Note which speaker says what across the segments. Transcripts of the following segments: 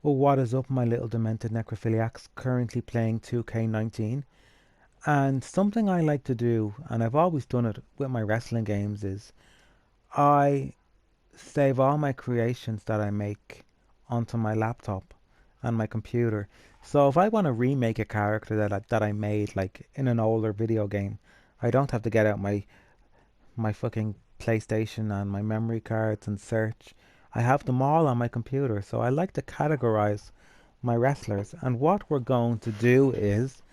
Speaker 1: Well, what is up, my little demented necrophiliacs? Currently playing 2K19. And something I like to do, and I've always done it with my wrestling games, is I save all my creations that I make onto my laptop and my computer. So if I want to remake a character that I made like in an older video game, I don't have to get out my fucking PlayStation and my memory cards and search. I have them all on my computer, so I like to categorize my wrestlers. And what we're going to do is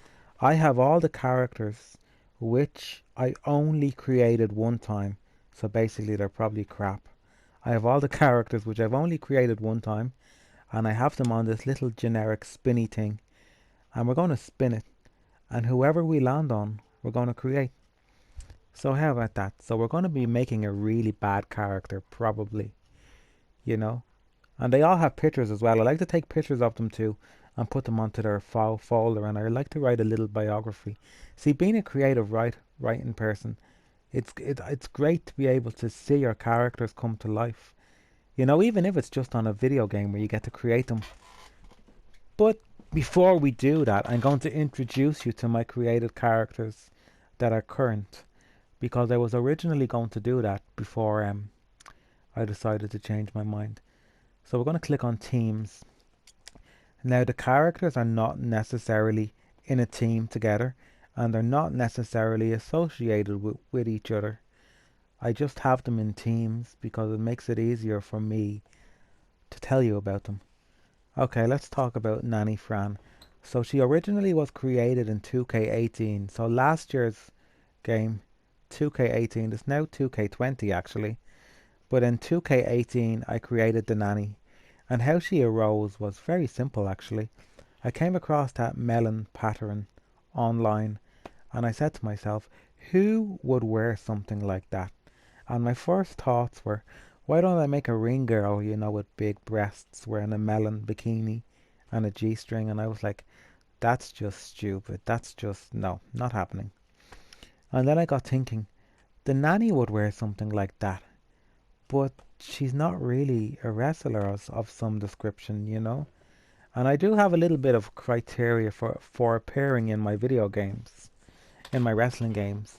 Speaker 1: I have all the characters which I only created one time. So basically they're probably crap. I have all the characters which I've only created one time, and I have them on this little generic spinny thing, and we're going to spin it, and whoever we land on, we're going to create. So how about that? So we're going to be making a really bad character, probably, you know? And they all have pictures as well. I like to take pictures of them too and put them onto their file folder, and I like to write a little biography. See, being a creative writing person, it's great to be able to see your characters come to life. You know, even if it's just on a video game where you get to create them. But before we do that, I'm going to introduce you to my created characters that are current, because I was originally going to do that before I decided to change my mind. So we're going to click on teams. Now the characters are not necessarily in a team together, and they're not necessarily associated with each other. I just have them in teams because it makes it easier for me to tell you about them. Okay, let's talk about Nanny Fran. So she originally was created in 2K18. So last year's game, 2K18, is now 2K20 actually. But in 2K18 I created the nanny. And how she arose was very simple actually. I came across that melon pattern online, and I said to myself, who would wear something like that? And my first thoughts were, why don't I make a ring girl, you know, with big breasts wearing a melon bikini and a G-string? And I was like, that's just stupid. That's just, no, not happening. And then I got thinking, the nanny would wear something like that, but she's not really a wrestler of some description, you know? And I do have a little bit of criteria for appearing in my video games, in my wrestling games.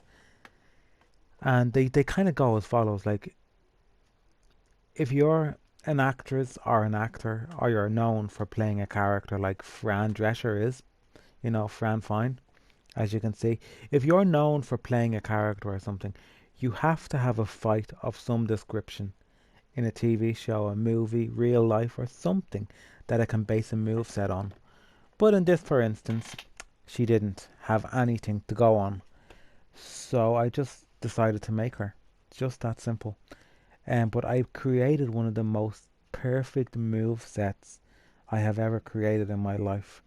Speaker 1: And they kind of go as follows. Like, if you're an actress or an actor, or you're known for playing a character like Fran Drescher is, you know, Fran Fine, as you can see, if you're known for playing a character or something, you have to have a fight of some description in a TV show, a movie, real life, or something that I can base a moveset on. But in this, for instance, she didn't have anything to go on. So I just decided to make her. Just that simple. But I created one of the most perfect move sets I have ever created in my life.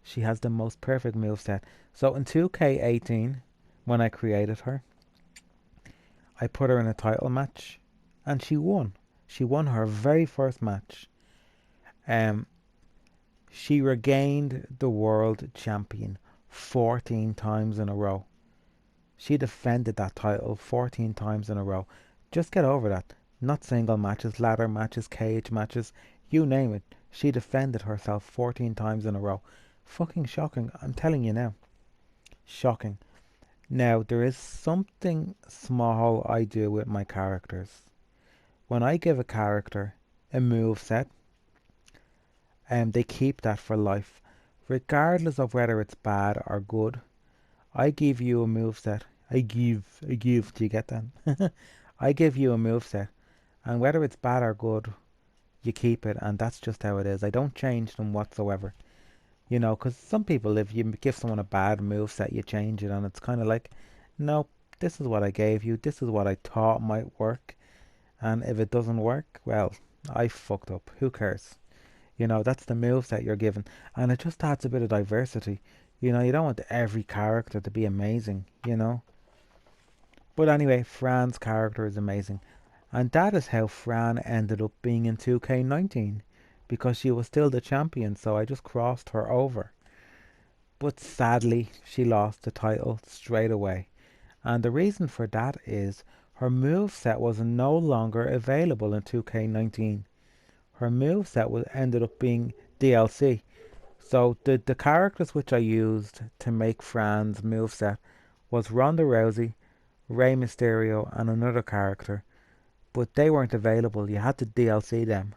Speaker 1: She has the most perfect move set. So in 2K18, when I created her, I put her in a title match, and she won. She won her very first match. Um, she regained the world champion 14 times in a row. She defended that title 14 times in a row. Just get over that. Not single matches, ladder matches, cage matches, you name it. She defended herself 14 times in a row. Fucking shocking, I'm telling you now. Shocking. Now, there is something small I do with my characters. When I give a character a move set, they keep that for life. Regardless of whether it's bad or good, I give you a move set. I give, do you get that? I give you a move set, and whether it's bad or good, you keep it, and that's just how it is. I don't change them whatsoever. You know, because some people, if you give someone a bad move set, you change it, and it's kind of like, no, this is what I gave you, this is what I thought might work, and if it doesn't work, well, I fucked up. Who cares? You know, that's the move set you're given, and it just adds a bit of diversity. You know, you don't want every character to be amazing, you know. But anyway, Fran's character is amazing. And that is how Fran ended up being in 2K19. Because she was still the champion, so I just crossed her over. But sadly, she lost the title straight away. And the reason for that is her moveset was no longer available in 2K19. Her moveset ended up being DLC. So the characters which I used to make Fran's moveset was Ronda Rousey, Rey Mysterio, and another character, but they weren't available. You had to DLC them,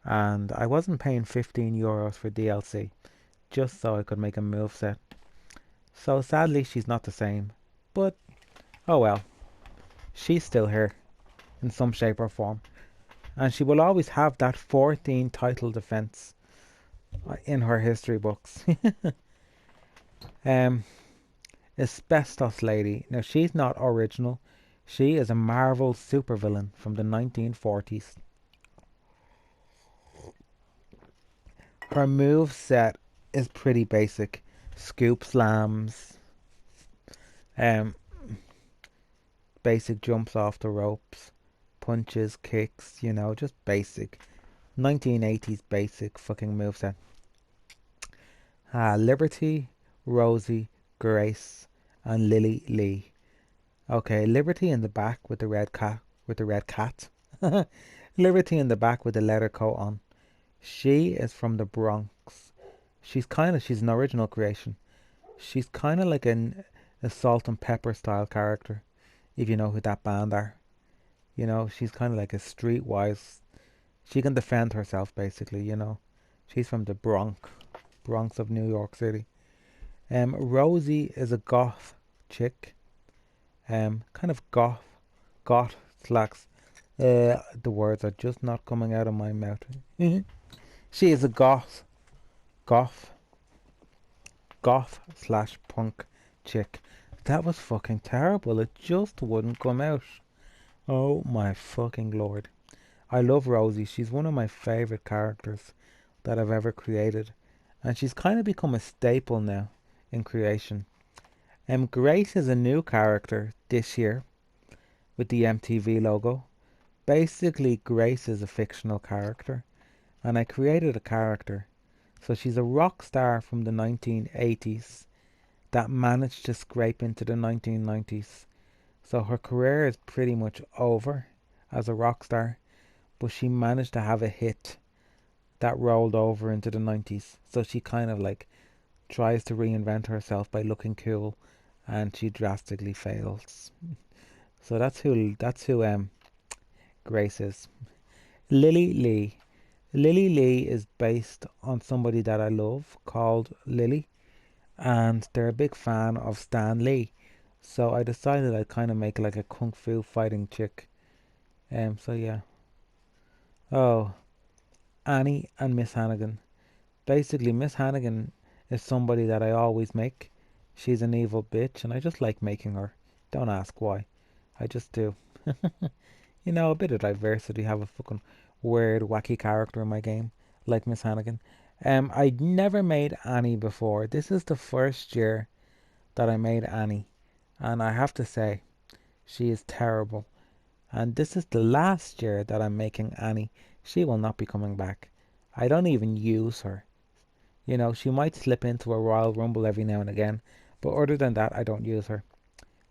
Speaker 1: and I wasn't paying €15 for DLC just so I could make a moveset. So sadly, she's not the same, but oh well, she's still here in some shape or form, and she will always have that 14 title defense in her history books. um, Asbestos Lady. Now she's not original. She is a Marvel supervillain from the 1940s. Her move set is pretty basic. Scoop slams, um, basic jumps off the ropes, punches, kicks, just basic. 1980s basic fucking moveset. Liberty, Rosie, Grace, and Lily Lee. Okay, Liberty in the back with the red cat. Liberty in the back with the leather coat on. She is from the Bronx. She's an original creation. She's kind of like a Salt and Pepper style character, if you know who that band are. She's kind of like a streetwise. She can defend herself, basically. She's from the Bronx of New York City. Rosie is a goth chick. Kind of goth slacks. The words are just not coming out of my mouth. She is a goth slash punk chick. That was fucking terrible. It just wouldn't come out. Oh my fucking lord. I love Rosie. She's one of my favourite characters that I've ever created. And she's kind of become a staple now in creation. Grace is a new character this year with the MTV logo. Basically, Grace is a fictional character. And I created a character. So she's a rock star from the 1980s that managed to scrape into the 1990s. So her career is pretty much over as a rock star, but she managed to have a hit that rolled over into the 90s. So she kind of like tries to reinvent herself by looking cool, and she drastically fails. So that's who Grace is. Lily Lee. Lily Lee is based on somebody that I love called Lily, and they're a big fan of Stan Lee. So I decided I'd kind of make like a kung fu fighting chick. So yeah. Oh, Annie and Miss Hannigan. Basically, Miss Hannigan is somebody that I always make. She's an evil bitch, and I just like making her. Don't ask why. I just do. A bit of diversity. Have a fucking weird, wacky character in my game, like Miss Hannigan. I'd never made Annie before. This is the first year that I made Annie, and I have to say, she is terrible. And this is the last year that I'm making Annie. She will not be coming back. I don't even use her. She might slip into a Royal Rumble every now and again, but other than that, I don't use her.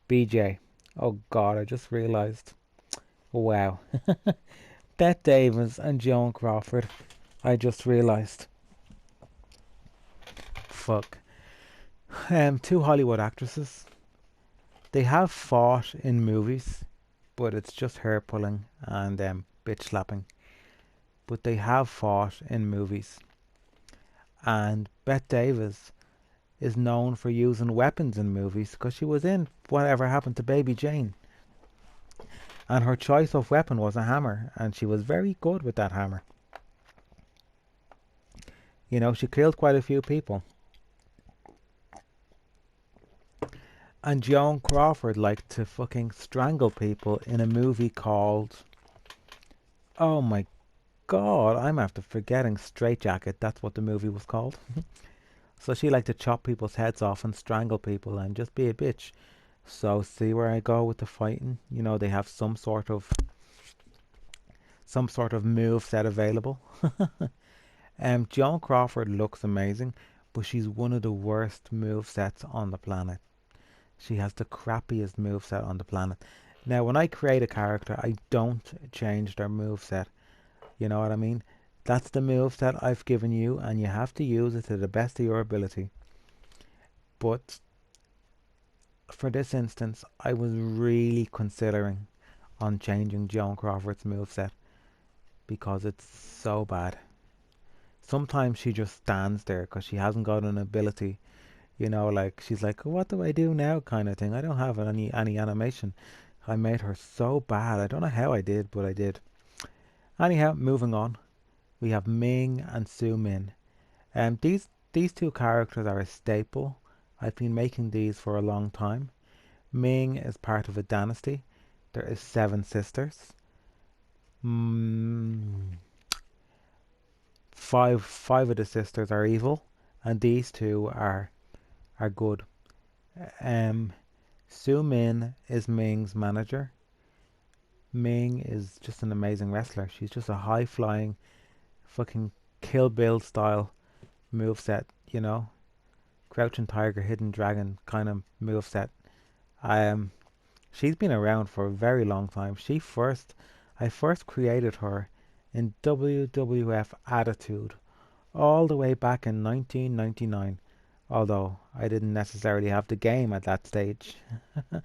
Speaker 1: BJ. Oh God, I just realised. Wow. Bette Davis and Joan Crawford. I just realised. Fuck. Two Hollywood actresses. They have fought in movies, but it's just hair pulling and bitch slapping. But they have fought in movies. And Bette Davis is known for using weapons in movies because she was in Whatever Happened to Baby Jane. And her choice of weapon was a hammer, and she was very good with that hammer. She killed quite a few people. And Joan Crawford liked to fucking strangle people in a movie called... Oh my God, I'm after forgetting Straitjacket. That's what the movie was called. So she liked to chop people's heads off and strangle people and just be a bitch. So see where I go with the fighting? They have some sort of move set available. Joan Crawford looks amazing, but she's one of the worst move sets on the planet. She has the crappiest move set on the planet. Now, when I create a character, I don't change their move set. You know what I mean? That's the move that I've given you, and you have to use it to the best of your ability. But for this instance, I was really considering on changing Joan Crawford's moveset because it's so bad. Sometimes she just stands there because she hasn't got an ability. Like she's like, what do I do now kind of thing. I don't have any animation. I made her so bad. I don't know how I did, but I did. Anyhow, moving on. We have Ming and Su Min. These two characters are a staple. I've been making these for a long time. Ming is part of a dynasty. There is 7 sisters. Mm, five of the sisters are evil, and these two are good. Um, Su Min is Ming's manager. Ming is just an amazing wrestler. She's just a high flying, fucking Kill Bill style moveset, Crouching Tiger, Hidden Dragon kind of moveset. She's been around for a very long time. I first created her in WWF Attitude all the way back in 1999. Although I didn't necessarily have the game at that stage. I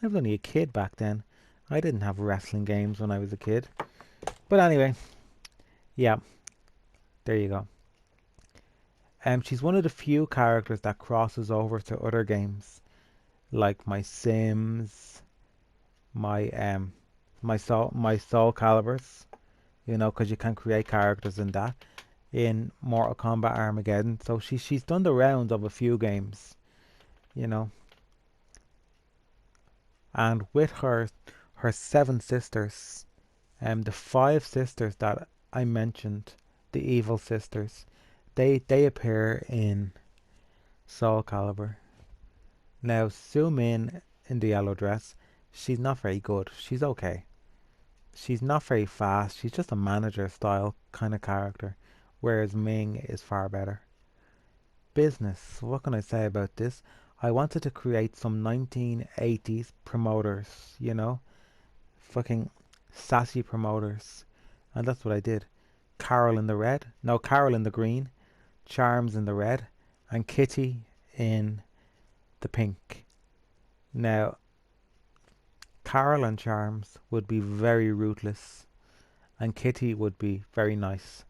Speaker 1: was only a kid back then. I didn't have wrestling games when I was a kid. But anyway, yeah, there you go. She's one of the few characters that crosses over to other games, like my Sims, my Soul Calibers, because you can create characters in that, in Mortal Kombat Armageddon. So she's done the rounds of a few games, you know. And with her 7 sisters, the 5 sisters that I mentioned, the evil sisters, they appear in Soul Calibur. Now Su Min in the yellow dress, she's not very good. She's okay. She's not very fast. She's just a manager style kind of character, whereas Ming is far better. Business. What can I say about this? I wanted to create some 1980s promoters, fucking sassy promoters, and that's what I did. Carol in the red, no, Carol in the green, Charms in the red, and Kitty in the pink. Now, Carol and Charms would be very ruthless, and Kitty would be very nice.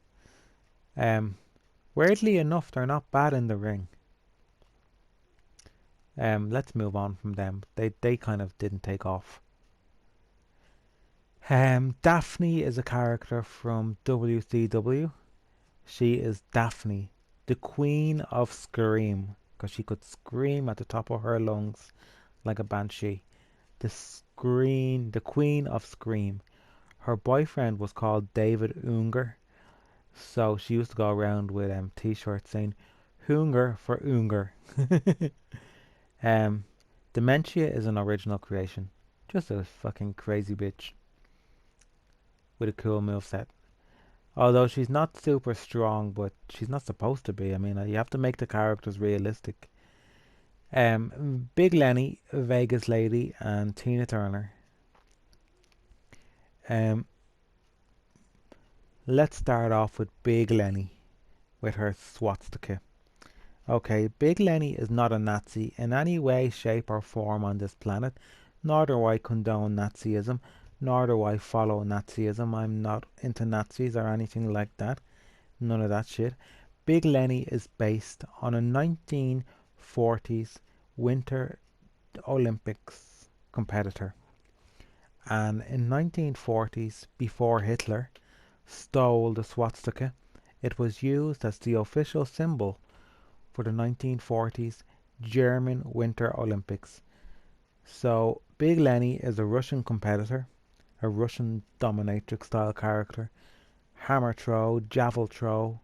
Speaker 1: Weirdly enough, they're not bad in the ring. Let's move on from them. They kind of didn't take off. Daphne is a character from WCW. She is Daphne, the Queen of Scream, because she could scream at the top of her lungs like a banshee. The Queen of Scream. Her boyfriend was called David Unger, so she used to go around with t-shirts saying "Hunger for Unger." Benicia is an original creation, just a fucking crazy bitch with a cool moveset. Although she's not super strong, but she's not supposed to be. I mean, you have to make the characters realistic. Big Lenny, Vegas Lady, and Tina Turner. Let's start off with Big Lenny with her swastika. Okay, Big Lenny is not a Nazi in any way, shape, or form on this planet, nor do I condone Nazism, nor do I follow Nazism. I'm not into Nazis or anything like that. None of that shit. Big Lenny is based on a 1940s Winter Olympics competitor. And in 1940s, before Hitler stole the swastika, it was used as the official symbol for the 1940s German Winter Olympics. So Big Lenny is a Russian competitor, a Russian dominatrix style character. Hammer throw, javel throw,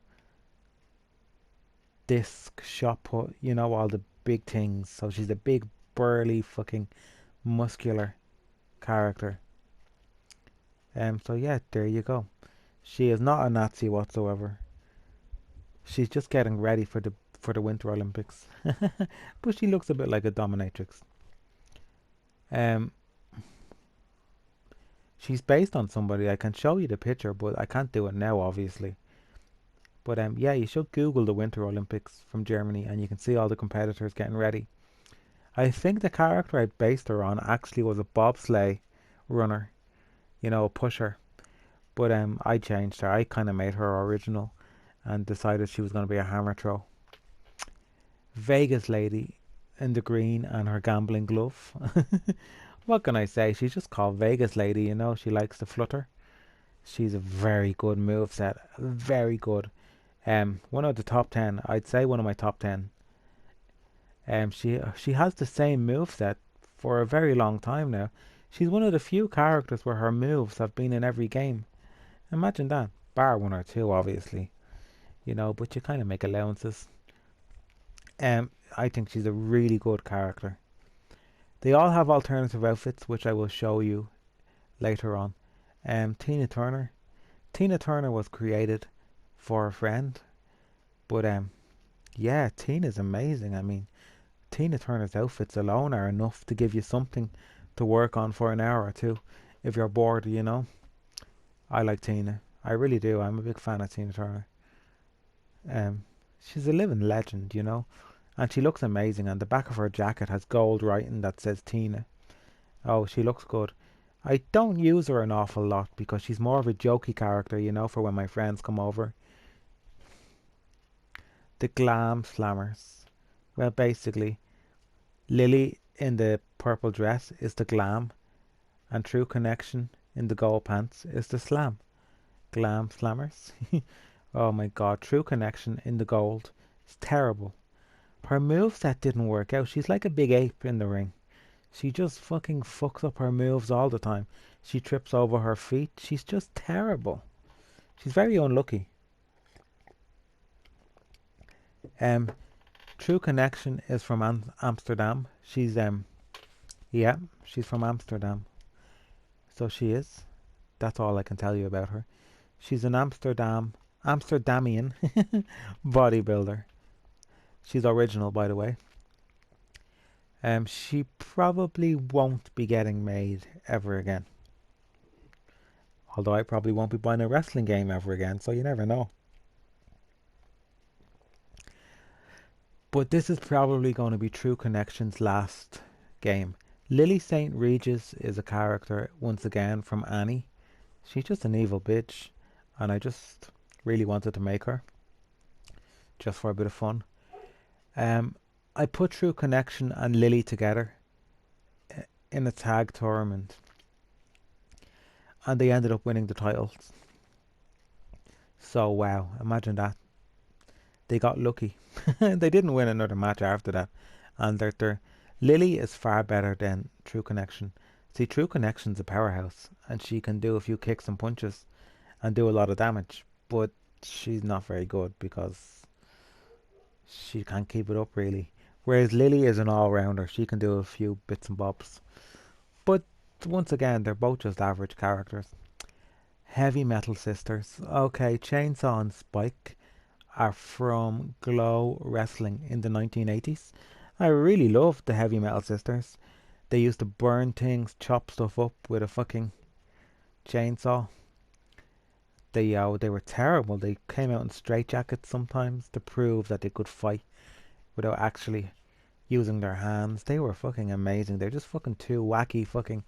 Speaker 1: disc, shot put, all the big things. So she's a big, burly, fucking muscular character. So yeah, there you go. She is not a Nazi whatsoever. She's just getting ready for the Winter Olympics. But she looks a bit like a dominatrix. She's based on somebody. I can show you the picture, but I can't do it now, obviously. But yeah, you should Google the Winter Olympics from Germany, and you can see all the competitors getting ready. I think the character I based her on actually was a bobsleigh runner, a pusher. But I changed her. I kind of made her original, and decided she was going to be a hammer throw. Vegas lady in the green and her gambling glove. What can I say? She's just called Vegas lady. She likes to flutter. She's a very good move set. Very good. One of the top 10. I'd say one of my top 10. She has the same move set for a very long time now. She's one of the few characters where her moves have been in every game. Imagine that. Bar one or two, obviously. But you kind of make allowances. I think she's a really good character. They all have alternative outfits, which I will show you later on. Tina Turner. Tina Turner was created for a friend, but yeah, Tina's amazing. I mean, Tina Turner's outfits alone are enough to give you something to work on for an hour or two if you're bored. I like Tina. I really do. I'm a big fan of Tina Turner. She's a living legend. And she looks amazing, and the back of her jacket has gold writing that says Tina. Oh, she looks good. I don't use her an awful lot because she's more of a jokey character, for when my friends come over. The glam slammers. Well, basically, Lily in the purple dress is the glam, and True Connection in the gold pants is the slam. Glam slammers. Oh my god, True Connection in the gold is terrible. Her moveset didn't work out. She's like a big ape in the ring. She just fucking fucks up her moves all the time. She trips over her feet. She's just terrible. She's very unlucky. True Connection is from Amsterdam. She's yeah, she's from Amsterdam. So she is. That's all I can tell you about her. She's an Amsterdamian bodybuilder. She's original, by the way. She probably won't be getting made ever again. Although I probably won't be buying a wrestling game ever again, so you never know. But this is probably going to be True Connection's last game. Lily St. Regis is a character, once again, from Annie. She's just an evil bitch, and I just really wanted to make her, just for a bit of fun. I put True Connection and Lily together in a tag tournament, and they ended up winning the titles. So wow, imagine that. They got lucky. They didn't win another match after that, and Lily is far better than True Connection. See, True Connection's a powerhouse, and she can do a few kicks and punches and do a lot of damage, but she's not very good because she can't keep it up really. Whereas Lily is an all-rounder. She can do a few bits and bobs. But once again, they're both just average characters. Heavy Metal Sisters. Okay, Chainsaw and Spike are from Glow Wrestling in the 1980s. I really loved the Heavy Metal Sisters. They used to burn things, chop stuff up with a fucking chainsaw. They were terrible. They came out in straitjackets sometimes to prove that they could fight without actually using their hands. They were fucking amazing. They're just fucking two wacky fucking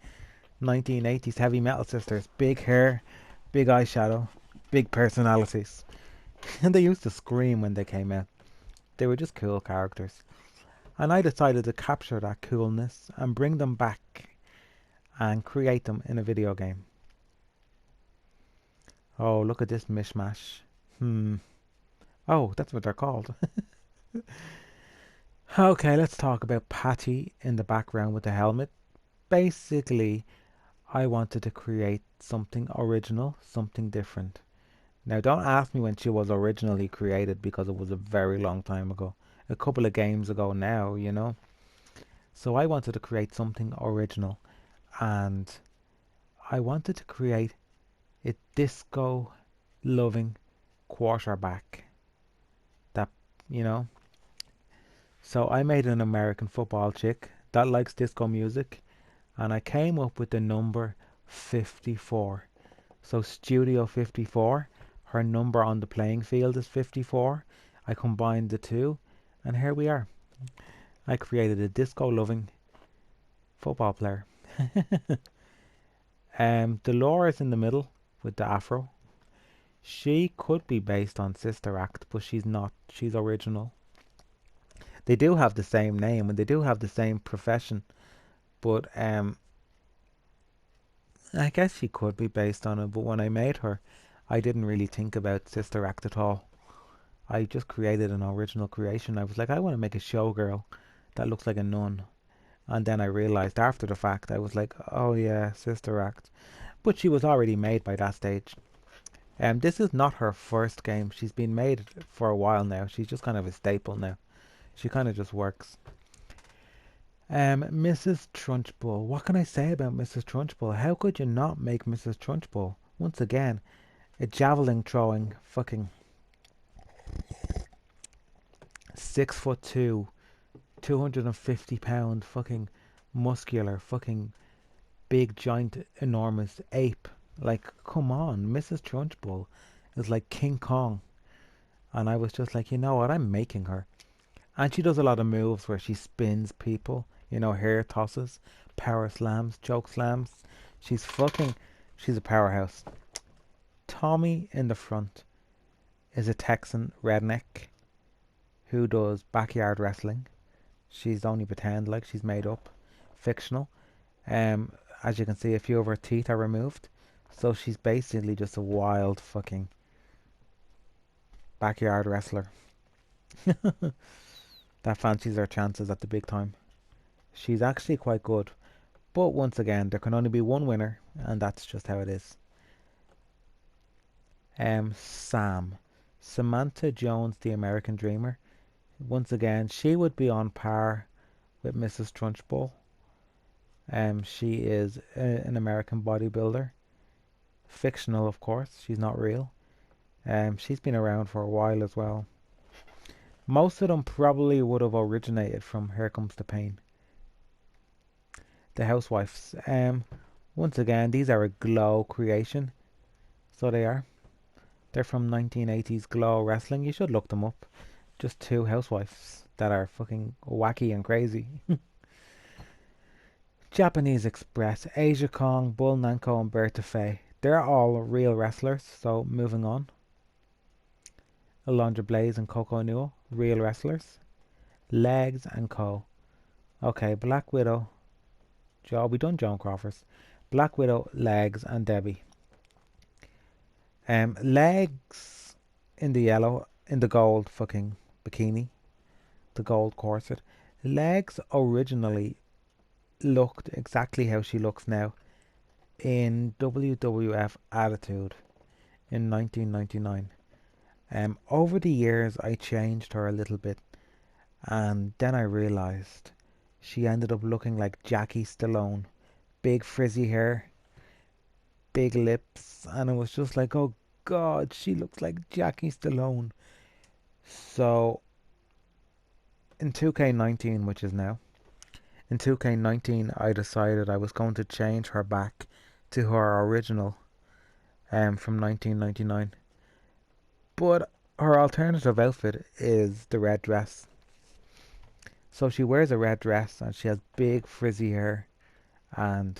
Speaker 1: 1980s Heavy Metal Sisters. Big hair, big eyeshadow, big personalities. And they used to scream when they came out. They were just cool characters. And I decided to capture that coolness and bring them back and create them in a video game. Oh, look at this mishmash. Oh, that's what they're called. Okay, let's talk about Patty in the background with the helmet. Basically, I wanted to create something original, something different. Now, don't ask me when she was originally created because it was a very long time ago. A couple of games ago now. So I wanted to create something original, and I wanted to create a disco-loving quarterback. That. So I made an American football chick that likes disco music, and I came up with the number 54. So Studio 54. her number on the playing field is 54. I combined the two, and here we are. I created a disco-loving football player. Dolores in the middle with the afro. She could be based on Sister Act, but she's not. She's original. They do have the same name and they do have the same profession, but I guess she could be based on it. But when I made her, I didn't really think about Sister Act at all. I just created an original creation. I was like, I want to make a showgirl that looks like a nun. And then I realized after the fact, I was like, oh yeah, Sister Act. But she was already made by that stage. This is not her first game. She's been made for a while now. She's just kind of a staple now. She kind of just works. Mrs. Trunchbull. What can I say about Mrs. Trunchbull? How could you not make Mrs. Trunchbull? Once again, a javelin throwing fucking 6'2", 250 pound fucking muscular fucking big giant enormous ape. Like, come on, Mrs. Trunchbull is like King Kong. And I was just like, you know what, I'm making her. And she does a lot of moves where she spins people, hair tosses, power slams, choke slams. She's a powerhouse. Tommy in the front is a Texan redneck who does backyard wrestling. She's only pretend, like she's made up, fictional. As you can see, a few of her teeth are removed. So she's basically just a wild fucking backyard wrestler that fancies her chances at the big time. She's actually quite good. But once again, there can only be one winner, and that's just how it is. Sam. Samantha Jones, the American Dreamer. Once again, she would be on par with Mrs. Trunchbull. She is an American bodybuilder. Fictional, of course. She's not real. She's been around for a while as well. Most of them probably would have originated from Here Comes the Pain. The Housewives. Once again, these are a Glow creation. So they are. They're from 1980s Glow Wrestling. You should look them up. Just two housewives that are fucking wacky and crazy. Japanese Express. Asia Kong, Bull Nanko, and Bertha Faye. They're all real wrestlers. So moving on. Alondra Blaze and Coco Newell. Real wrestlers. Legs and Co. Okay, Black Widow. We done Joan Crawford. Black Widow, Legs, and Debbie. Legs in the gold fucking bikini, the gold corset. Legs originally looked exactly how she looks now in WWF Attitude in 1999. Over the years, I changed her a little bit, and then I realized she ended up looking like Jackie Stallone. Big frizzy hair, big lips, and it was just like, oh God, she looks like Jackie Stallone. So, in 2K19, which is now, in 2K19, I decided I was going to change her back to her original from 1999. But her alternative outfit is the red dress. So she wears a red dress and she has big frizzy hair, and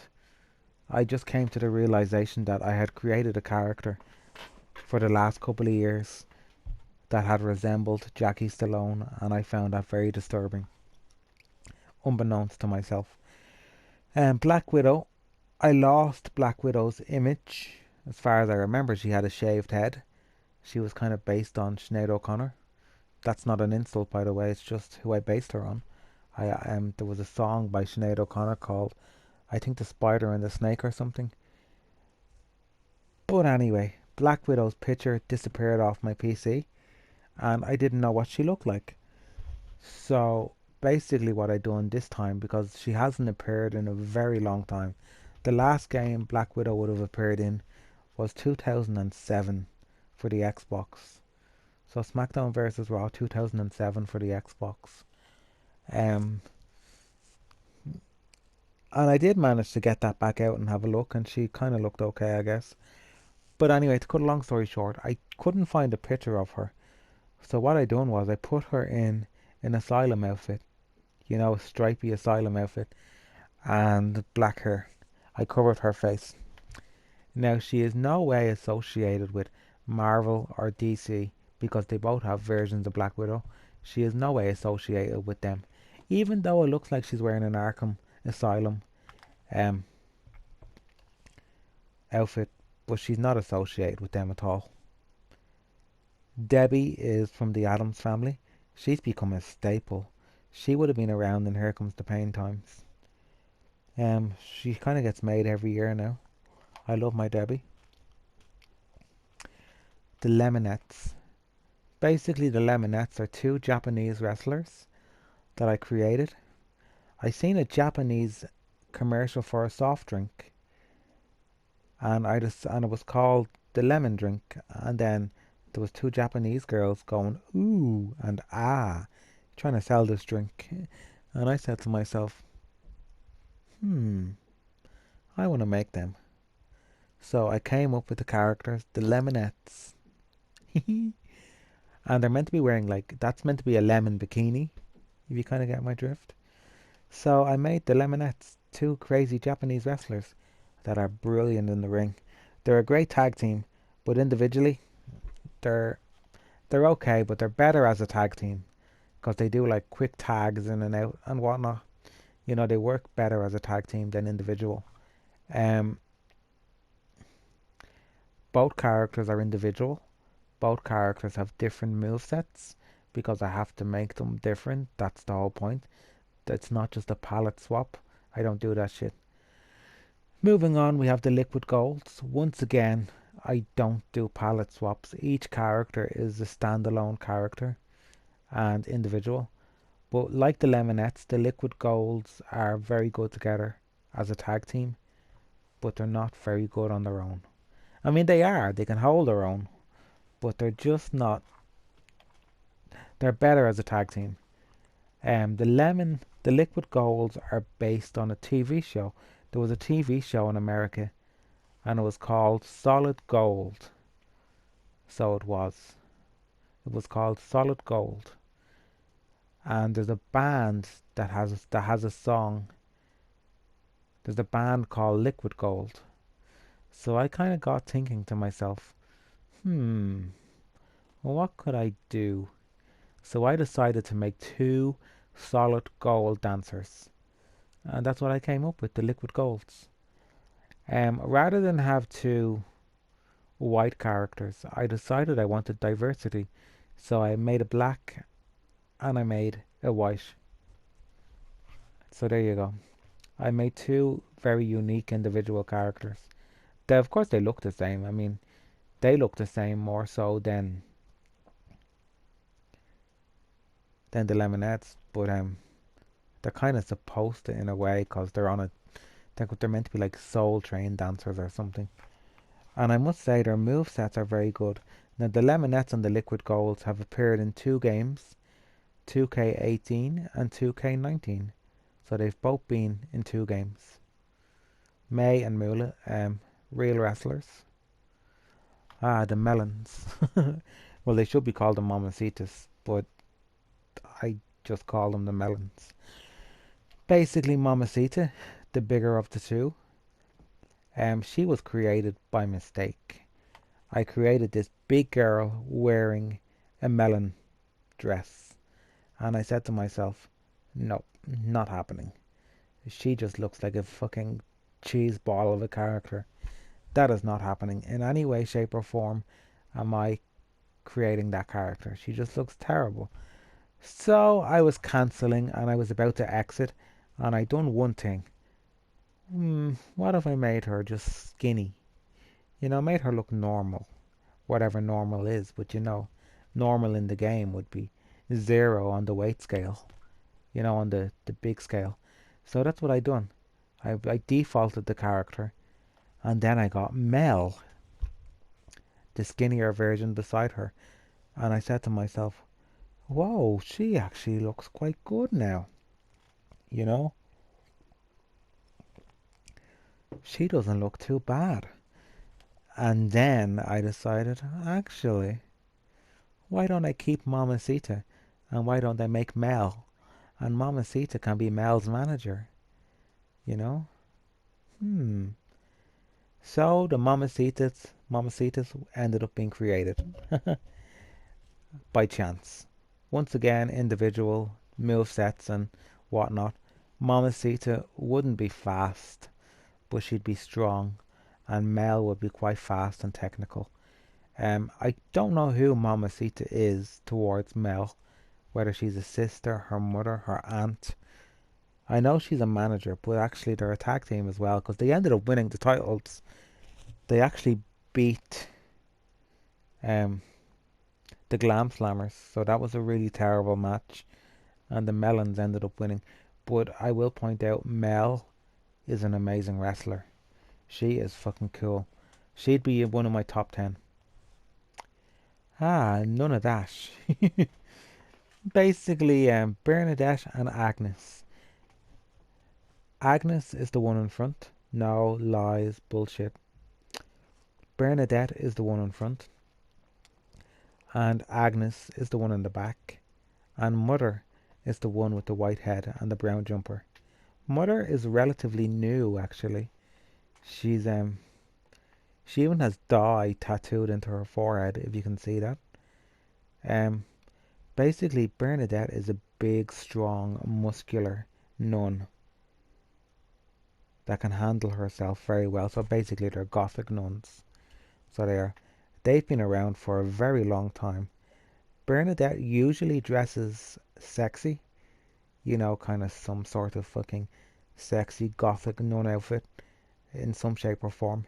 Speaker 1: I just came to the realization that I had created a character for the last couple of years that had resembled Jackie Stallone, and I found that very disturbing, unbeknownst to myself. Black Widow, I lost Black Widow's image. As far as I remember, she had a shaved head. She was kind of based on Sinead O'Connor. That's not an insult, by the way. It's just who I based her on. There was a song by Sinead O'Connor called, I think, The Spider and the Snake or something. But anyway, Black Widow's picture disappeared off my PC, and I didn't know what she looked like. So basically what I done this time, because she hasn't appeared in a very long time, the last game Black Widow would have appeared in was 2007 for the Xbox. So SmackDown vs. Raw 2007 for the Xbox. And I did manage to get that back out and have a look, and she kind of looked okay, I guess. But anyway, to cut a long story short, I couldn't find a picture of her. So what I done was I put her in an asylum outfit, a stripy asylum outfit, and black hair. I covered her face. Now, she is no way associated with Marvel or DC because they both have versions of Black Widow. She is no way associated with them. Even though it looks like she's wearing an Arkham Asylum um, outfit, but she's not associated with them at all. Debbie is from the Addams family. She's become a staple. She would have been around in Here Comes the Pain times. She kind of gets made every year now. I love my Debbie. The Lemonettes. Basically, the Lemonettes are two Japanese wrestlers that I created. I seen a Japanese commercial for a soft drink, and it was called the lemon drink, and then there was two Japanese girls going ooh and ah, trying to sell this drink, and I said to myself, I want to make them. So I came up with the characters, the Lemonettes. And they're meant to be wearing that's meant to be a lemon bikini, if you kind of get my drift. So I made the Lemonettes, two crazy Japanese wrestlers that are brilliant in the ring. They're a great tag team, but individually, they're okay, but they're better as a tag team because they do quick tags in and out and whatnot. They work better as a tag team than individual. Both characters are individual. Both characters have different movesets because I have to make them different. That's the whole point. It's not just a palette swap. I don't do that shit. Moving on, we have the Liquid Golds. Once again, I don't do palette swaps. Each character is a standalone character and individual. But like the Lemonettes, the Liquid Golds are very good together as a tag team, but they're not very good on their own. I mean, they can hold their own, but they're just not. They're better as a tag team. The Liquid Golds are based on a TV show. There was a TV show in America, and it was called Solid Gold. So it was. It was called Solid Gold. And there's a band that has a song. There's a band called Liquid Gold. So I kind of got thinking to myself, what could I do? So I decided to make two solid gold dancers. And that's what I came up with, the Liquid Golds. Rather than have two white characters, I decided I wanted diversity. So I made a black and I made a white. So there you go. I made two very unique individual characters. Of course, they look the same. I mean, they look the same more so than the Lemonettes, but they're kind of supposed to in a way because they're meant to be like Soul Train dancers or something. And I must say their movesets are very good. Now the Lemonettes and the Liquid Golds have appeared in two games, 2K18 and 2K19. So they've both been in two games. May and Mula, real wrestlers. The Melons. Well, they should be called the Mamacitas, but I just call them the Melons. Basically, Mamacita, the bigger of the two, she was created by mistake. I created this big girl wearing a melon dress, and I said to myself, no, not happening. She just looks like a fucking cheese ball of a character. That is not happening in any way, shape, or form. Am I creating that character? She just looks terrible. So I was cancelling and I was about to exit, and I done one thing. What if I made her just skinny? Made her look normal. Whatever normal is, but normal in the game would be 0 on the weight scale. On the big scale. So that's what I done. I defaulted the character, and then I got Mel, the skinnier version beside her, and I said to myself, whoa, she actually looks quite good now. She doesn't look too bad. And then I decided, actually, why don't I keep Mamacita? And why don't I make Mel? And Mamacita can be Mel's manager, you know? Hmm. So the Mamacitas ended up being created by chance. Once again, individual move sets and whatnot. Mamacita wouldn't be fast, but she'd be strong, and Mel would be quite fast and technical. I don't know who Mamacita is towards Mel, whether she's a sister, her mother, her aunt. I know she's a manager, but actually they're a tag team as well because they ended up winning the titles. They actually beat um, the Glam Slammers, so that was a really terrible match, and the Melons ended up winning. But I will point out, Mel is an amazing wrestler. She is fucking cool. She'd be one of my top 10. Ah, none of that. Basically, Bernadette and Agnes. Agnes is the one in front. No, lies, bullshit. Bernadette is the one in front. And Agnes is the one in the back. And Mother is the one with the white head and the brown jumper. Mother is relatively new, actually. She's she even has dye tattooed into her forehead, if you can see that. Um, Basically, Bernadette is a big, strong, muscular nun that can handle herself very well. So basically, they're gothic nuns. So they've been around for a very long time. Bernadette usually dresses sexy, kind of some sort of fucking sexy gothic nun outfit in some shape or form.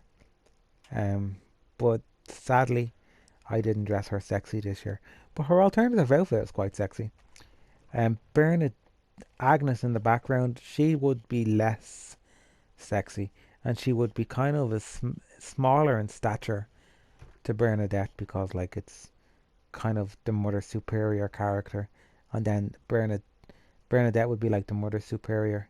Speaker 1: Um, but sadly, I didn't dress her sexy this year. But her alternative outfit is quite sexy. Bernadette Agnes in the background, she would be less sexy, and she would be kind of smaller in stature to Bernadette because like it's kind of the mother superior character, and then Bernadette would be like the mother superior,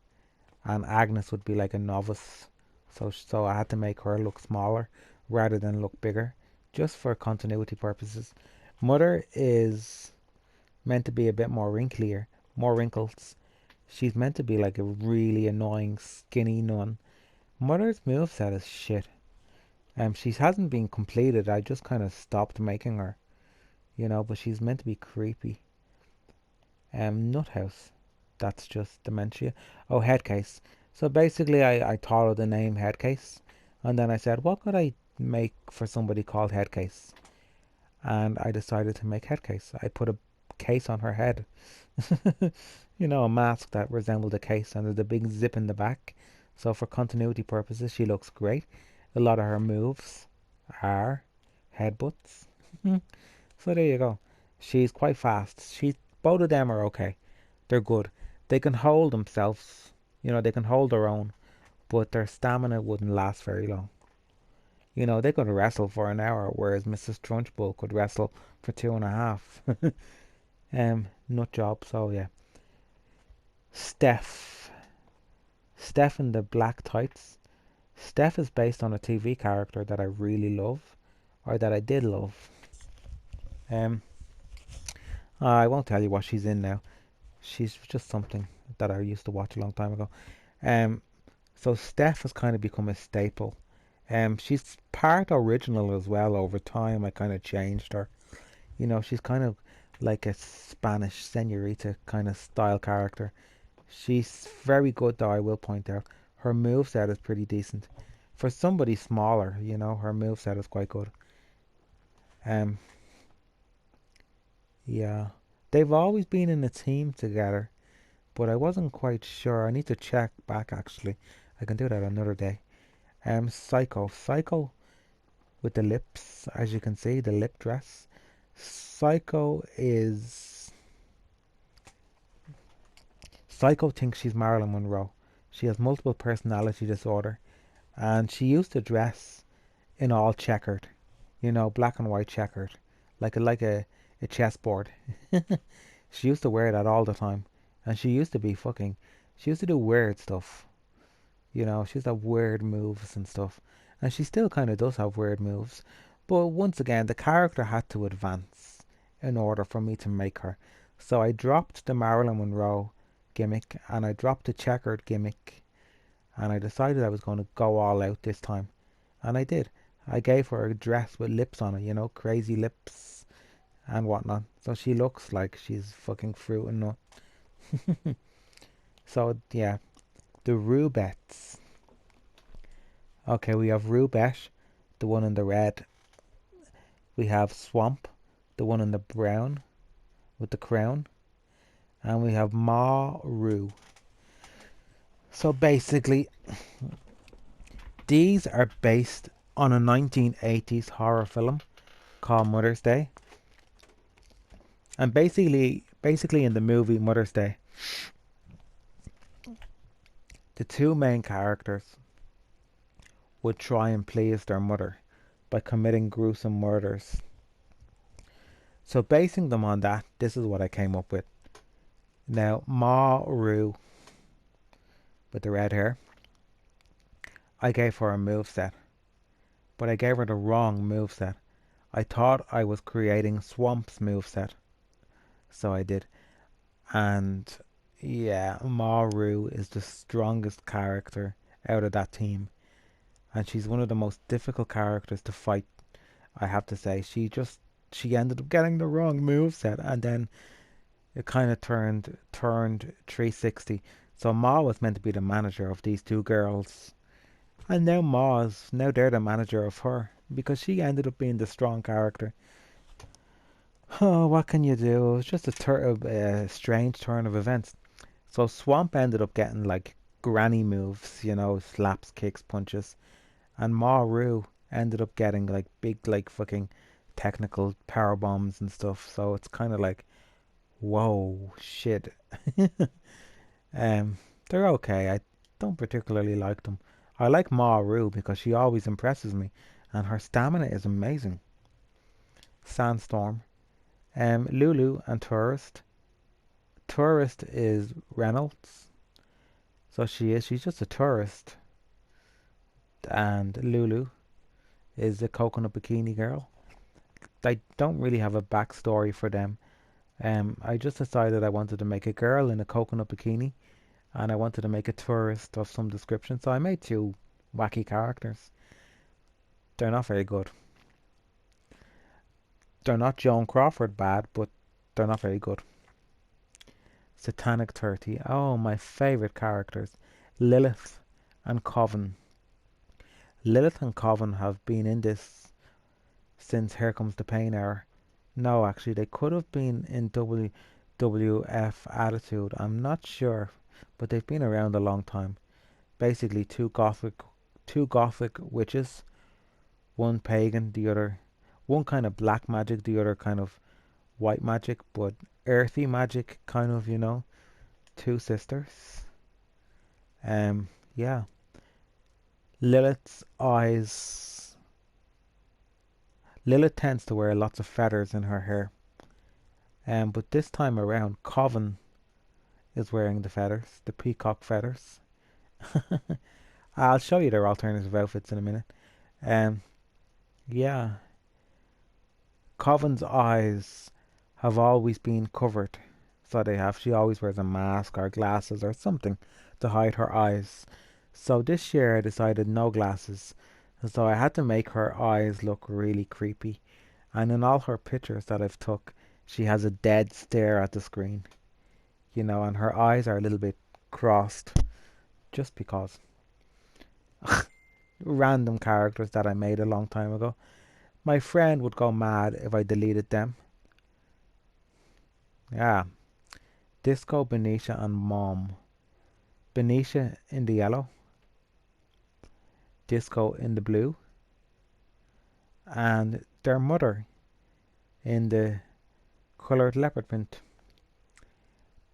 Speaker 1: and Agnes would be like a novice. So I had to make her look smaller rather than look bigger, just for continuity purposes. Mother is meant to be a bit more wrinklier, more wrinkles. She's meant to be like a really annoying skinny nun. Mother's moveset is shit. She hasn't been completed. I just kind of stopped making her, but she's meant to be creepy. Nuthouse. That's just dementia. Oh, Headcase. So basically, I thought of the name Headcase, and then I said, what could I make for somebody called Headcase? And I decided to make Headcase. I put a case on her head. A mask that resembled a case, and there's a big zip in the back. So for continuity purposes, she looks great. A lot of her moves are headbutts. So there you go. She's quite fast. Both of them are okay. They're good. They can hold themselves. They can hold their own, but their stamina wouldn't last very long. They could wrestle for an hour, whereas Mrs. Trunchbull could wrestle for 2.5. Nut job. So yeah. Steph. Steph in the black tights. Steph is based on a TV character that I really love, or that I did love. Um, I won't tell you what she's in now. She's just something that I used to watch a long time ago. Um, so Steph has kind of become a staple. She's part original as well. Over time, I kind of changed her. She's kind of like a Spanish senorita kind of style character. She's very good, though, I will point out. Her moveset is pretty decent. For somebody smaller, her moveset is quite good. Um, yeah. They've always been in a team together, but I wasn't quite sure. I need to check back, actually. I can do that another day. Psycho. Psycho with the lips, as you can see, the lip dress. Psycho thinks she's Marilyn Monroe. She has multiple personality disorder, and she used to dress in all checkered, black and white checkered, like a chessboard. She used to wear that all the time, and she used to be fucking. She used to do weird stuff. She used to have weird moves and stuff, and she still kind of does have weird moves. But once again, the character had to advance in order for me to make her. So I dropped the Marilyn Monroe gimmick and I dropped the checkered gimmick and I decided I was going to go all out this time. And I did. I gave her a dress with lips on it, crazy lips and whatnot. So she looks like she's fucking fruit and nut. So yeah, the Roux Bats. Okay, we have Roux Bat, the one in the red. We have Swamp, the one in the brown with the crown. And we have Ma Roux. So basically, these are based on a 1980s horror film called Mother's Day. And basically in the movie Mother's Day, the two main characters would try and please their mother by committing gruesome murders. So basing them on that, this is what I came up with. Now, Ma Roux, with the red hair, I gave her a moveset, but I gave her the wrong moveset. I thought I was creating Swamp's moveset, so I did. And yeah, Ma Roux is the strongest character out of that team. And she's one of the most difficult characters to fight, I have to say. She ended up getting the wrong moveset, and then it kind of turned 360. So Ma was meant to be the manager of these two girls, and now they're the manager of her because she ended up being the strong character. Oh, what can you do? It was just a strange turn of events. So Swamp ended up getting like granny moves, slaps, kicks, punches, and Ma Roux ended up getting like big, like fucking technical power bombs and stuff. So it's kind of like, whoa, shit. They're okay. I don't particularly like them. I like Ma Roux because she always impresses me, and her stamina is amazing. Sandstorm. Lulu and Tourist. Tourist is Reynolds, so she's just a tourist, and Lulu is a coconut bikini girl. I don't really have a backstory for them. I just decided I wanted to make a girl in a coconut bikini, and I wanted to make a tourist of some description, so I made two wacky characters. They're not very good. They're not Joan Crawford bad, but they're not very good. Satanic 30. Oh, my favorite characters. Lilith and Coven. Lilith and Coven have been in this since Here Comes the Pain era. No, actually, they could have been in WWF Attitude. I'm not sure, but they've been around a long time. Basically, two gothic witches, one pagan, the other, one kind of black magic, the other kind of white magic, but earthy magic, kind of, two sisters. Yeah. Lilith's eyes. Lilith tends to wear lots of feathers in her hair. But this time around, Coven is wearing the feathers, the peacock feathers. I'll show you their alternative outfits in a minute. Yeah. Coven's eyes have always been covered. So they have. She always wears a mask or glasses or something to hide her eyes. So this year I decided no glasses. So I had to make her eyes look really creepy. And in all her pictures that I've took, she has a dead stare at the screen. And her eyes are a little bit crossed. Just because. Random characters that I made a long time ago. My friend would go mad if I deleted them. Yeah. Disco, Benicia, and Mom. Benicia in the yellow. Disco in the blue. And their mother in the coloured leopard print.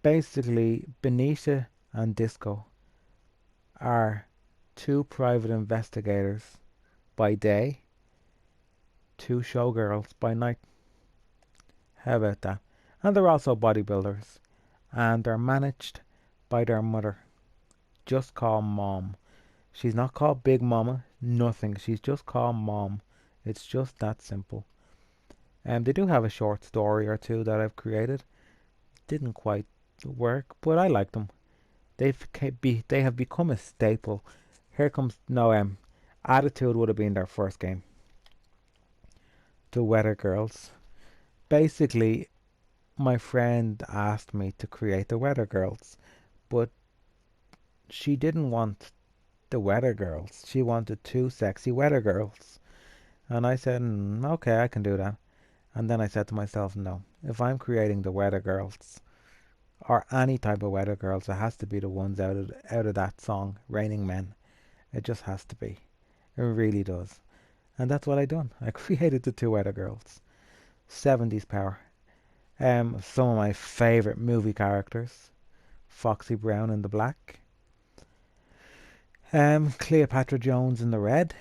Speaker 1: Basically, Benicia and Disco are two private investigators by day, two showgirls by night. How about that? And they're also bodybuilders. And they're managed by their mother. Just call Mom. She's not called Big Mama, nothing. She's just called Mom. It's just that simple. They do have a short story or two that I've created. Didn't quite work, but I like them. They have become a staple. Here comes no Attitude would have been their first game. The Weather Girls. Basically, my friend asked me to create the Weather Girls, but she didn't want the Weather Girls. She wanted two sexy Weather Girls. And I said, okay, I can do that. And then I said to myself, no, if I'm creating the Weather Girls, or any type of Weather Girls, it has to be the ones out of that song, Raining Men. It just has to be. It really does. And that's what I done. I created the two Weather Girls. 70s power. Some of my favourite movie characters. Foxy Brown in the black. Cleopatra Jones in the red.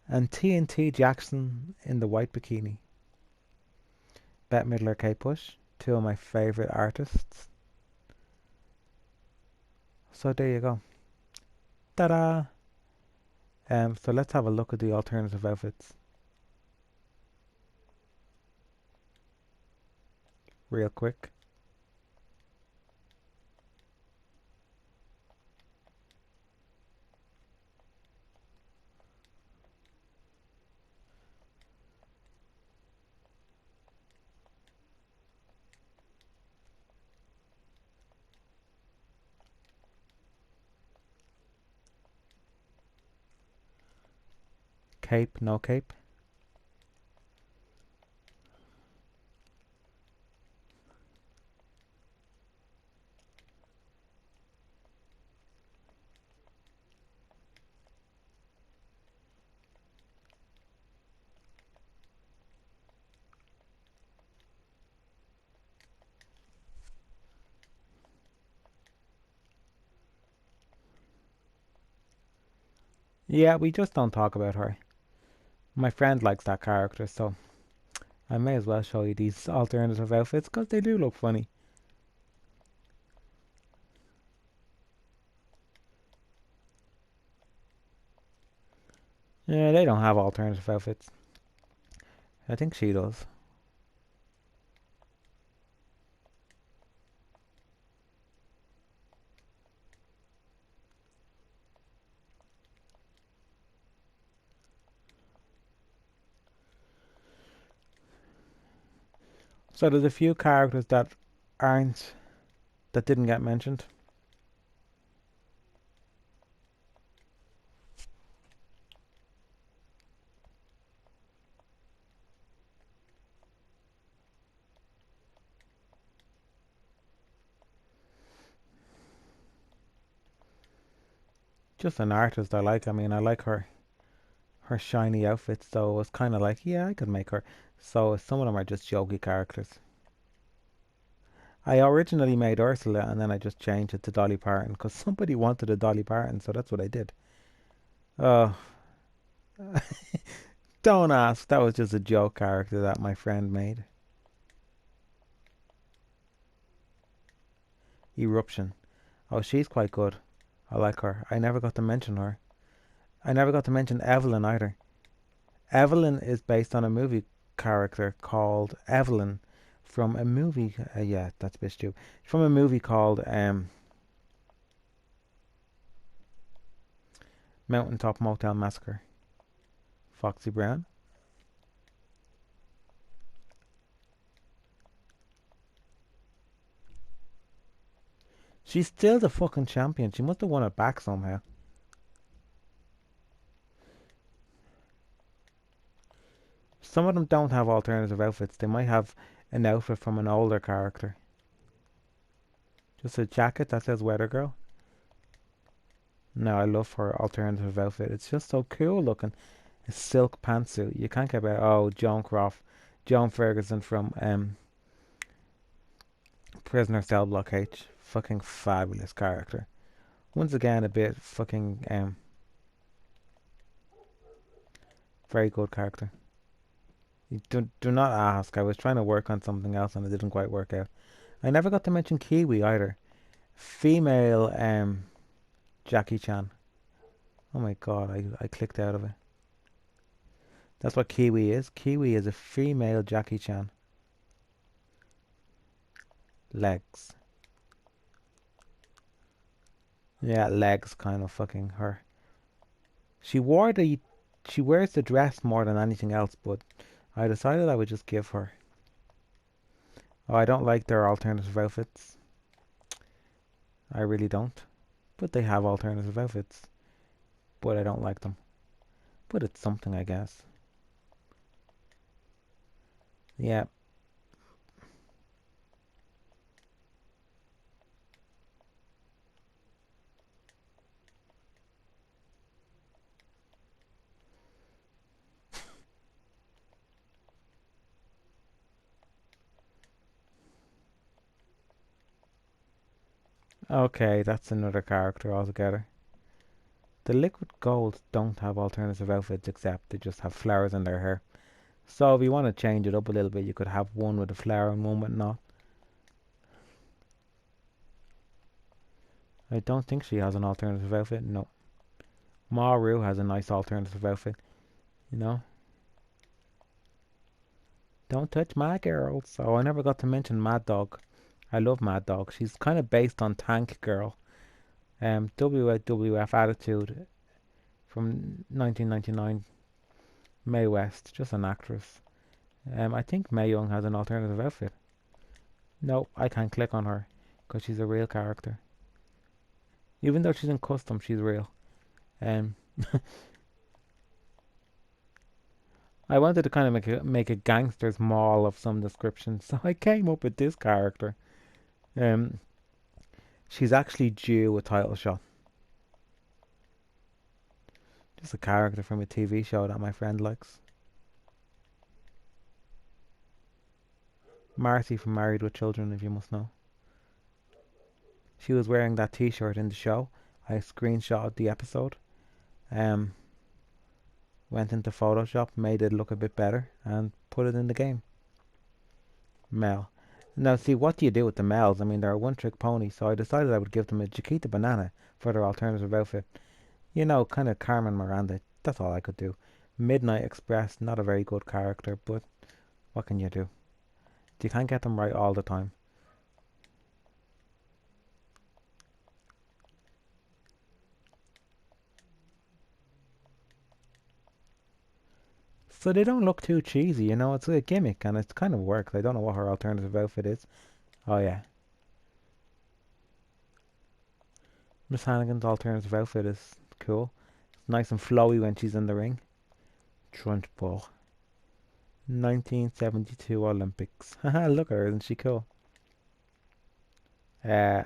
Speaker 1: And TNT Jackson in the white bikini. Bette Midler, Kate Bush. Two of my favourite artists. So there you go. Ta-da! So let's have a look at the alternative outfits. Real quick. Cape, no cape. Yeah, we just don't talk about her. My friend likes that character, so I may as well show you these alternative outfits because they do look funny. Yeah, they don't have alternative outfits. I think she does. So there's a few characters that didn't get mentioned. Just an artist I like. I mean, I like her shiny outfits, so it's kind of like, yeah, I could make her. So some of them are just jokey characters. I originally made Ursula and then I just changed it to Dolly Parton because somebody wanted a Dolly Parton, so that's what I did. Oh, don't ask. That was just a joke character that my friend made. Eruption. Oh, she's quite good. I like her. I never got to mention her. I never got to mention Evelyn either. Evelyn is based on a movie character called Evelyn from a movie. Yeah, that's a bit stupid. From a movie called Mountaintop Motel Massacre. Foxy Brown. She's still the fucking champion. She must have won it back somehow. Some of them don't have alternative outfits. They might have an outfit from an older character. Just a jacket that says Weather Girl. No, I love her alternative outfit. It's just so cool looking. A silk pantsuit. You can't get better. Oh, Joan Crawford. Joan Ferguson from Prisoner Cell Block H. Fucking fabulous character. Once again, a bit fucking very good character. You do not ask. I was trying to work on something else and it didn't quite work out. I never got to mention Kiwi either. Female Jackie Chan. Oh my god, I clicked out of it. That's what Kiwi is. Kiwi is a female Jackie Chan. Legs. Yeah, legs kind of fucking her. She wore the she wears the dress more than anything else, but I decided I would just give her. Oh, I don't like their alternative outfits. I really don't. But they have alternative outfits. But I don't like them. But it's something, I guess. Yeah. Okay, that's another character altogether. The liquid golds don't have alternative outfits except they just have flowers in their hair. So if you want to change it up a little bit, you could have one with a flower and one with not. I don't think she has an alternative outfit. No. Maru has a nice alternative outfit. You know? Don't touch my girls. Oh, I never got to mention Mad Dog. I love Mad Dog. She's kind of based on Tank Girl. WWF Attitude from 1999. Mae West, just an actress. I think Mae Young has an alternative outfit. No, I can't click on her because she's a real character. Even though she's in custom, she's real. Um, I wanted to kind of make a gangster's mall of some description, so I came up with this character. Um, she's actually due a title shot. Just a character from a TV show that my friend likes. Marcy from Married with Children, if you must know. She was wearing that T-shirt in the show. I screenshotted the episode. Um, went into Photoshop, made it look a bit better, and put it in the game. Mel. Now, see, what do you do with the Mels? I mean, they're a one-trick pony, so I decided I would give them a Chiquita Banana for their alternative outfit. You know, kind of Carmen Miranda. That's all I could do. Midnight Express, not a very good character, but what can you do? You can't get them right all the time. So they don't look too cheesy, you know, it's a gimmick and it kind of works. I don't know what her alternative outfit is. Oh yeah. Miss Hannigan's alternative outfit is cool. It's nice and flowy when she's in the ring. Trunchbull. 1972 Olympics. Haha, look at her, isn't she cool? Uh,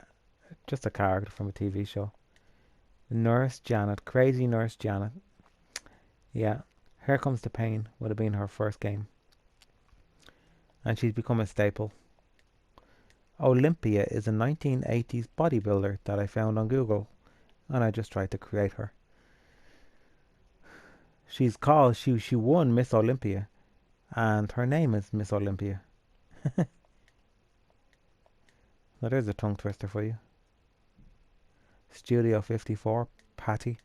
Speaker 1: just a character from a TV show. Nurse Janet. Crazy Nurse Janet. Yeah. Here Comes the Pain would have been her first game. And she's become a staple. Olympia is a 1980s bodybuilder that I found on Google. And I just tried to create her. She won Miss Olympia. And her name is Miss Olympia. Now there's a tongue twister for you. Studio 54, Patty.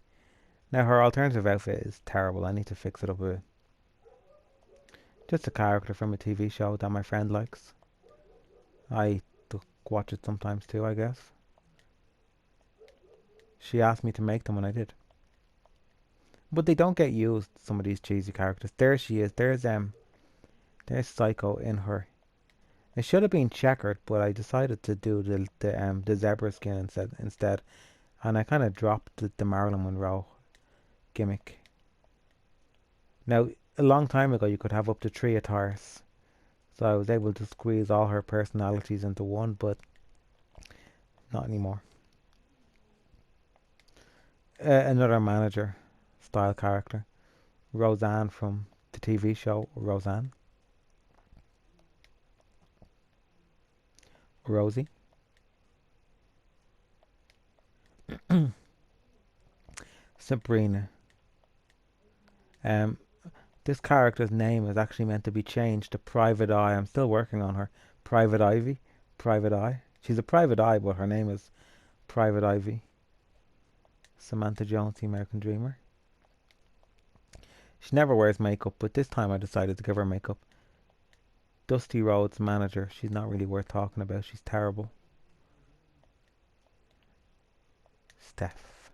Speaker 1: Now her alternative outfit is terrible. I need to fix it up a bit. Just a character from a TV show that my friend likes. I watch it sometimes too, I guess. She asked me to make them and I did. But they don't get used, some of these cheesy characters. There she is. There's Psycho in her. It should have been checkered, but I decided to do the zebra skin instead. And I kind of dropped the Marilyn Monroe gimmick. Now, a long time ago, you could have up to 3 attires. So I was able to squeeze all her personalities into one, but not anymore. Another manager style character. Roseanne from the TV show Roseanne. Rosie. Sabrina. Um, this character's name is actually meant to be changed to Private Eye. I'm still working on her. Private Ivy. Private Eye. She's a private eye, but her name is Private Ivy. Samantha Jones, the American Dreamer. She never wears makeup, but this time I decided to give her makeup. Dusty Rhodes' manager. She's not really worth talking about. She's terrible. Steph.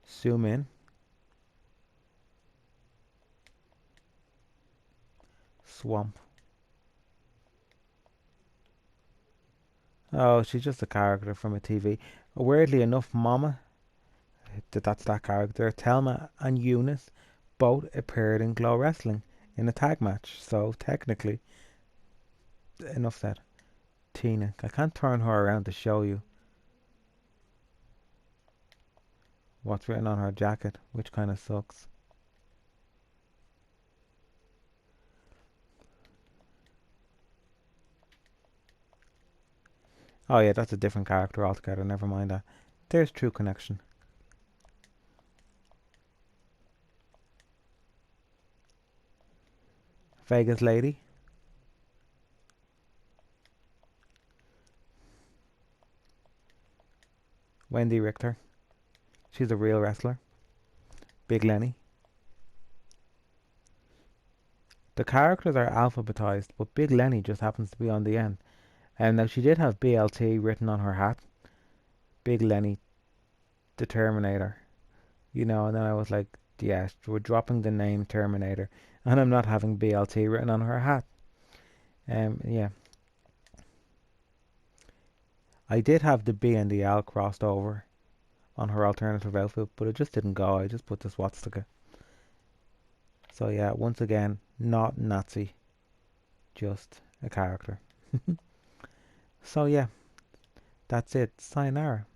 Speaker 1: Zoom in. Swamp. Oh, she's just a character from a TV. Weirdly enough, Mama, that's that character, Thelma and Eunice both appeared in Glow Wrestling in a tag match. So technically, enough said. Tina. I can't turn her around to show you what's written on her jacket, which kind of sucks. Oh yeah, that's a different character altogether. Never mind that. There's True Connection. Vegas Lady. Wendy Richter. She's a real wrestler. Big Lenny. The characters are alphabetized, but Big Lenny just happens to be on the end. And now she did have BLT written on her hat. Big Lenny, the Terminator. And then I was like, yeah, we're dropping the name Terminator. And I'm not having BLT written on her hat. Yeah. I did have the B and the L crossed over on her alternative outfit, but it just didn't go. I just put the swastika. So yeah, once again, not Nazi, just a character. So yeah, that's it. Sayonara.